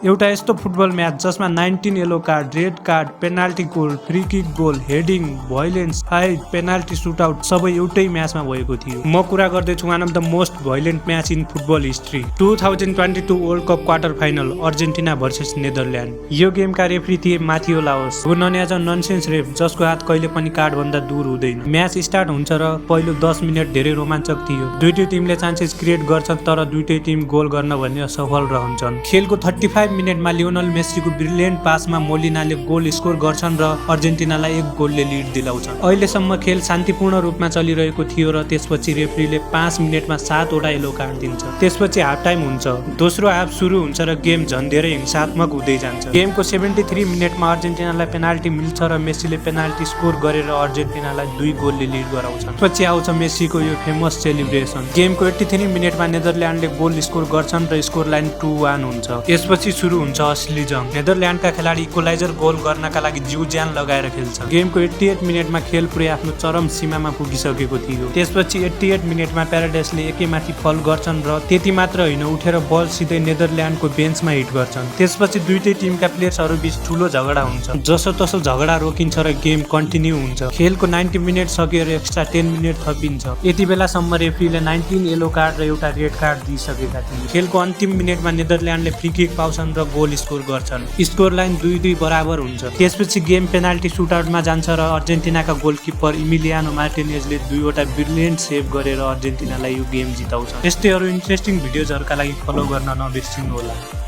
एउटा यस्तो football match जसमा 19 yellow card, red card, penalty goal, free kick goal, heading, violence, fight, penalty shootout सबै एउटै म्याचमा भएको थियो। म कुरा गर्दैछु one of the most भाइलेन्ट match in football history 2022 world cup quarter final Argentina versus Netherlands. यो गेमका रेफ्री थिए माथियो लाओस, वो नन्याज ननसेन्स रेफ जसको हात कहिले पनि कार्ड भन्दा दूर हुँदैन। म्याच स्टार्ट हुन्छ र पहिलो 10 मिनेट धेरै रोमाञ्चक थियो। दुईटै टिमले चान्सेस क्रिएट गर्छन् तर दुईटै टिम गोल गर्न भन्ने असफल रहन्छन्। खेलको 35 मिनेटमा लियोनल मेस्सीको ब्रिलियन्ट पासमा मोलिनाले गोल स्कोर गर्छन् र अर्जेन्टिनालाई एक गोलले लिड दिलाउँछन्। अहिलेसम्म खेल शान्तिपूर्ण रूपमा चलिरहेको थियो र त्यसपछि रेफ्रीले 5 मिनेटमा 7 वटा येलो कार्ड दिन्छ। त्यसपछि हाफ टाइम हुन्छ, दोस्रो हाफ सुरु हुन्छ र गेम झन् धेरै हिंसात्मक हुँदै जान्छ। गेमको 73 मिनेटमा अर्जेन्टिनालाई पेनाल्टी मिल्छ र मेस्सीले पेनाल्टी स्कोर गरेर अर्जेन्टिनालाई 2 गोलले लिड गराउँछन्। पछि आउँछ मेस्सीको यो फेमस सेलिब्रेसन। गेमको 83 मिनेटमा नेदरल्यान्डले गोल स्कोर गर्छन् र स्कोर लाइन 2-1 हुन्छ। त्यसपछि सुरु हुन्छ असली जंग। नेदरल्यान्डका खेलाडी इक्वलाइजर गोल गर्नका लागि जिउ ज्यान लगाएर खेल्छ। गेमको 88 मिनेटमा खेल पुरै आफ्नो चरम सीमामा पुगिसकेको थियो। त्यसपछि 88 मिनेटमा प्याराडेसले एकैमाथि फल गर्छन् र त्यति मात्र होइन, उठेर बल सिधै नेदरल्यान्डको बेन्चमा हिट गर्छन्। त्यसपछि दुईटै टिमका प्लेयर्सहरू बीच ठुलो झगडा हुन्छ। जसोतसो झगडा रोकिन्छ र गेम कन्टिन्यू हुन्छ। खेलको 90 मिनेट सकिएर एक्स्ट्रा 10 मिनेट थपिन्छ। यति बेलासम्म रेफ्रीले 19 येलो कार्ड र एउटा रेड कार्ड दिइसकेका थिए। खेलको अन्तिम मिनेटमा नेदरल्यान्डले फ्री किक पाउँछन् र गोल स्कोर गर्छन्। स्कोर लाइन 2-2 बराबर हुन्छ। त्यसपछि गेम पेनाल्टी सुटआउटमा जान्छ र अर्जेन्टिनाका गोलकिपर इमिलियानो मार्टिनेजले 2 वटा ब्रिलियन्ट सेभ गरेर अर्जेन्टिनालाई यो गेम जिताउँछ। यस्तै अरू इन्ट्रेस्टिङ भिडियोजहरूका लागि फलो गर्न नबिर्सिनु होला।